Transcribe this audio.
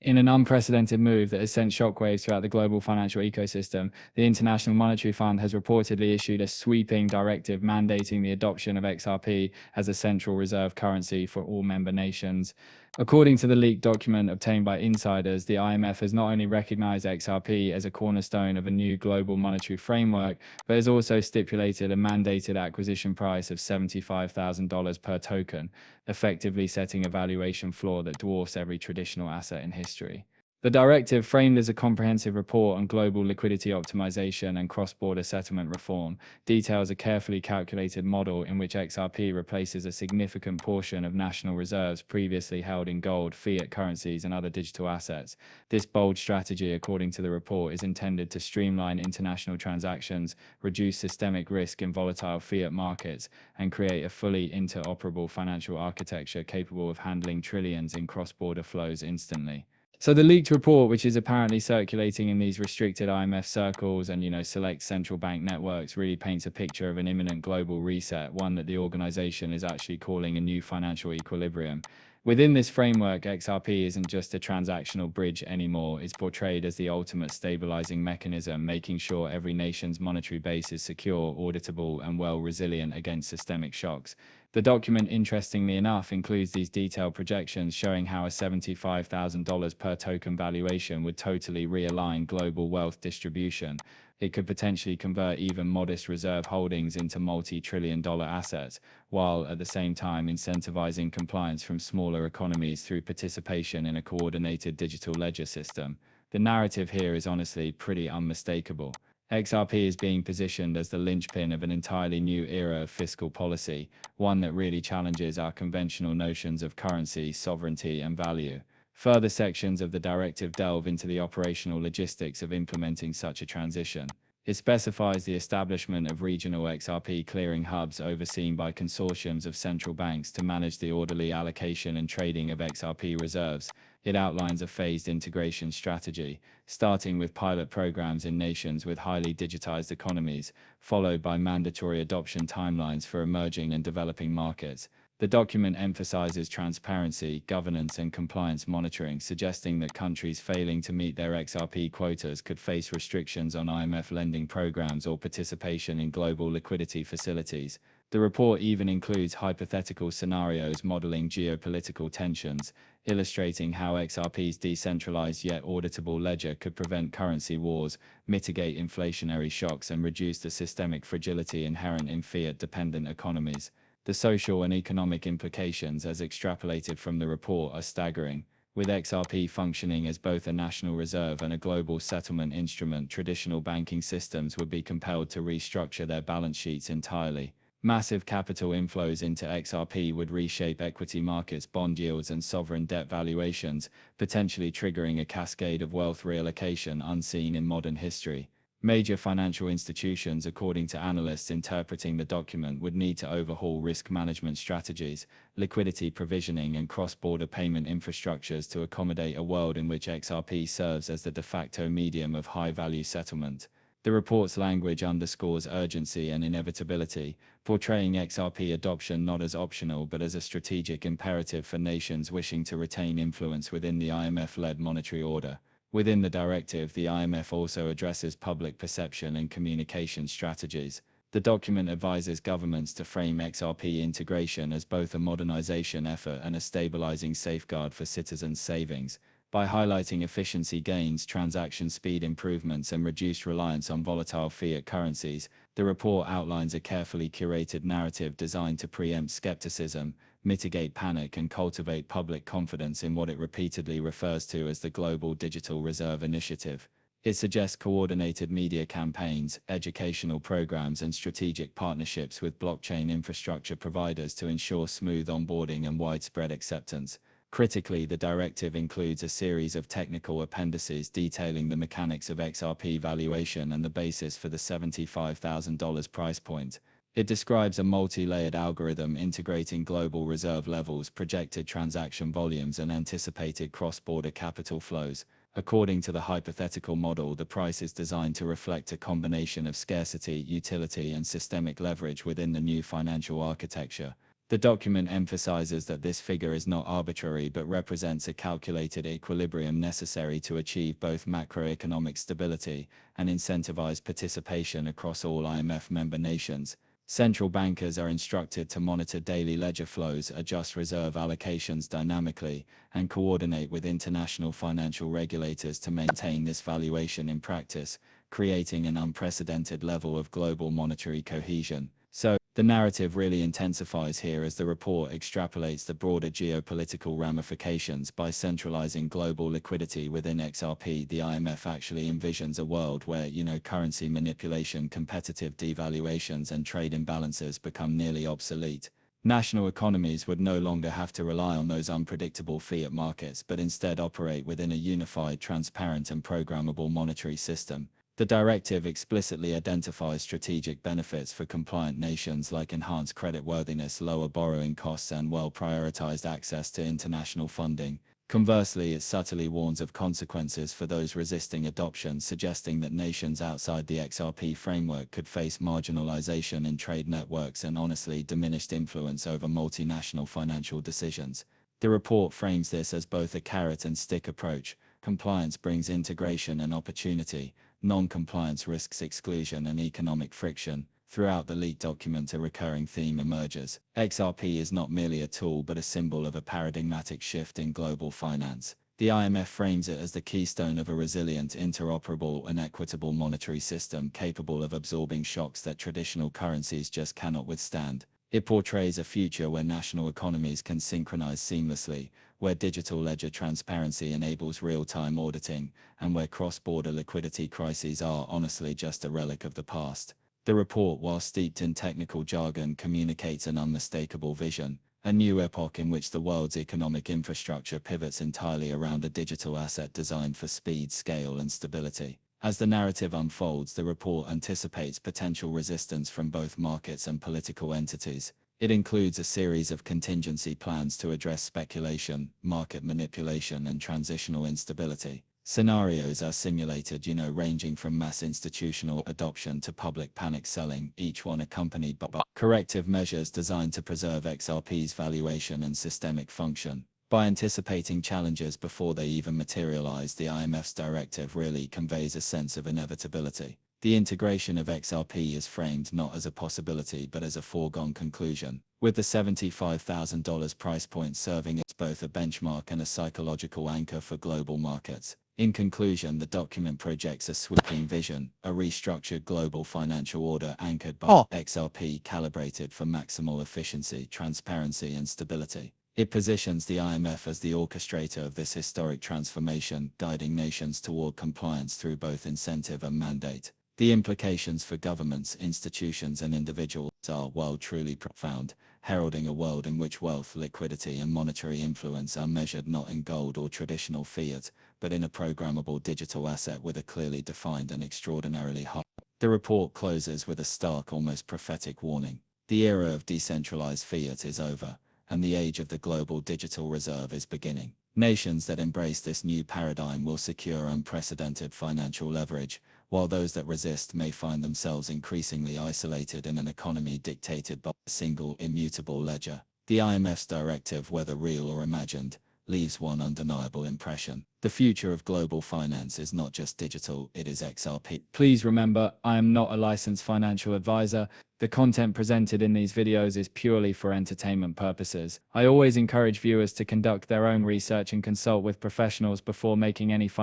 In an unprecedented move that has sent shockwaves throughout the global financial ecosystem, the International Monetary Fund has reportedly issued a sweeping directive mandating the adoption of XRP as a central reserve currency for all member nations. According to the leaked document obtained by insiders, the IMF has not only recognized XRP as a cornerstone of a new global monetary framework, but has also stipulated a mandated acquisition price of $75,000 per token, effectively setting a valuation floor that dwarfs every traditional asset in history. The directive, framed as a comprehensive report on global liquidity optimization and cross-border settlement reform, details a carefully calculated model in which XRP replaces a significant portion of national reserves previously held in gold, fiat currencies, and other digital assets. This bold strategy, according to the report, is intended to streamline international transactions, reduce systemic risk in volatile fiat markets, and create a fully interoperable financial architecture capable of handling trillions in cross-border flows instantly. So the leaked report, which is apparently circulating in these restricted IMF circles and, select central bank networks, really paints a picture of an imminent global reset, one that the organization is actually calling a new financial equilibrium. Within this framework, XRP isn't just a transactional bridge anymore. It's portrayed as the ultimate stabilizing mechanism, making sure every nation's monetary base is secure, auditable, and well resilient against systemic shocks. The document, interestingly enough, includes these detailed projections showing how a $75,000 per token valuation would totally realign global wealth distribution. It could potentially convert even modest reserve holdings into multi-trillion-dollar assets, while at the same time incentivizing compliance from smaller economies through participation in a coordinated digital ledger system. The narrative here is honestly pretty unmistakable. XRP is being positioned as the linchpin of an entirely new era of fiscal policy, one that really challenges our conventional notions of currency, sovereignty, and value. Further sections of the directive delve into the operational logistics of implementing such a transition. It specifies the establishment of regional XRP clearing hubs overseen by consortiums of central banks to manage the orderly allocation and trading of XRP reserves. It outlines a phased integration strategy, starting with pilot programs in nations with highly digitized economies, followed by mandatory adoption timelines for emerging and developing markets. The document emphasizes transparency, governance, and compliance monitoring, suggesting that countries failing to meet their XRP quotas could face restrictions on IMF lending programs or participation in global liquidity facilities. The report even includes hypothetical scenarios modeling geopolitical tensions, illustrating how XRP's decentralized yet auditable ledger could prevent currency wars, mitigate inflationary shocks, and reduce the systemic fragility inherent in fiat-dependent economies. The social and economic implications, as extrapolated from the report, are staggering. With XRP functioning as both a national reserve and a global settlement instrument, traditional banking systems would be compelled to restructure their balance sheets entirely. Massive capital inflows into XRP would reshape equity markets, bond yields, and sovereign debt valuations, potentially triggering a cascade of wealth reallocation unseen in modern history. Major financial institutions, according to analysts interpreting the document, would need to overhaul risk management strategies, liquidity provisioning, and cross-border payment infrastructures to accommodate a world in which XRP serves as the de facto medium of high-value settlement. The report's language underscores urgency and inevitability, portraying XRP adoption not as optional but as a strategic imperative for nations wishing to retain influence within the IMF-led monetary order. Within the directive, the IMF also addresses public perception and communication strategies. The document advises governments to frame XRP integration as both a modernization effort and a stabilizing safeguard for citizens' savings. By highlighting efficiency gains, transaction speed improvements, and reduced reliance on volatile fiat currencies, the report outlines a carefully curated narrative designed to preempt skepticism, mitigate panic, and cultivate public confidence in what it repeatedly refers to as the Global Digital Reserve Initiative. It suggests coordinated media campaigns, educational programs, and strategic partnerships with blockchain infrastructure providers to ensure smooth onboarding and widespread acceptance. Critically, the directive includes a series of technical appendices detailing the mechanics of XRP valuation and the basis for the $75,000 price point. It describes a multi-layered algorithm integrating global reserve levels, projected transaction volumes, and anticipated cross-border capital flows. According to the hypothetical model, the price is designed to reflect a combination of scarcity, utility, and systemic leverage within the new financial architecture. The document emphasizes that this figure is not arbitrary but represents a calculated equilibrium necessary to achieve both macroeconomic stability and incentivize participation across all IMF member nations. Central bankers are instructed to monitor daily ledger flows, adjust reserve allocations dynamically, and coordinate with international financial regulators to maintain this valuation in practice, creating an unprecedented level of global monetary cohesion. So, the narrative really intensifies here as the report extrapolates the broader geopolitical ramifications. By centralizing global liquidity within XRP, the IMF actually envisions a world where, currency manipulation, competitive devaluations, and trade imbalances become nearly obsolete. National economies would no longer have to rely on those unpredictable fiat markets, but instead operate within a unified, transparent, and programmable monetary system. The directive explicitly identifies strategic benefits for compliant nations like enhanced creditworthiness, lower borrowing costs, and well-prioritized access to international funding. Conversely, it subtly warns of consequences for those resisting adoption, suggesting that nations outside the XRP framework could face marginalization in trade networks and honestly diminished influence over multinational financial decisions. The report frames this as both a carrot and stick approach. Compliance brings integration and opportunity. Non-compliance risks exclusion and economic friction. Throughout the leaked document, a recurring theme emerges. XRP is not merely a tool but a symbol of a paradigmatic shift in global finance. The IMF frames it as the keystone of a resilient, interoperable, and equitable monetary system capable of absorbing shocks that traditional currencies just cannot withstand. It portrays a future where national economies can synchronize seamlessly, where digital ledger transparency enables real-time auditing, and where cross-border liquidity crises are honestly just a relic of the past. The report, while steeped in technical jargon, communicates an unmistakable vision, a new epoch in which the world's economic infrastructure pivots entirely around a digital asset designed for speed, scale, and stability. As the narrative unfolds, the report anticipates potential resistance from both markets and political entities. It includes a series of contingency plans to address speculation, market manipulation, and transitional instability. Scenarios are simulated, ranging from mass institutional adoption to public panic selling, each one accompanied by corrective measures designed to preserve XRP's valuation and systemic function. By anticipating challenges before they even materialize, the IMF's directive really conveys a sense of inevitability. The integration of XRP is framed not as a possibility but as a foregone conclusion, with the $75,000 price point serving as both a benchmark and a psychological anchor for global markets. In conclusion, the document projects a sweeping vision, a restructured global financial order anchored by XRP, calibrated for maximal efficiency, transparency, and stability. It positions the IMF as the orchestrator of this historic transformation, guiding nations toward compliance through both incentive and mandate. The implications for governments, institutions, and individuals are, truly profound, heralding a world in which wealth, liquidity, and monetary influence are measured not in gold or traditional fiat, but in a programmable digital asset with a clearly defined and extraordinarily high. The report closes with a stark, almost prophetic warning. The era of decentralized fiat is over, and the age of the global digital reserve is beginning. Nations that embrace this new paradigm will secure unprecedented financial leverage, while those that resist may find themselves increasingly isolated in an economy dictated by a single, immutable ledger. The IMF's directive, whether real or imagined, leaves one undeniable impression. The future of global finance is not just digital, it is XRP. Please remember, I am not a licensed financial advisor. The content presented in these videos is purely for entertainment purposes. I always encourage viewers to conduct their own research and consult with professionals before making any financial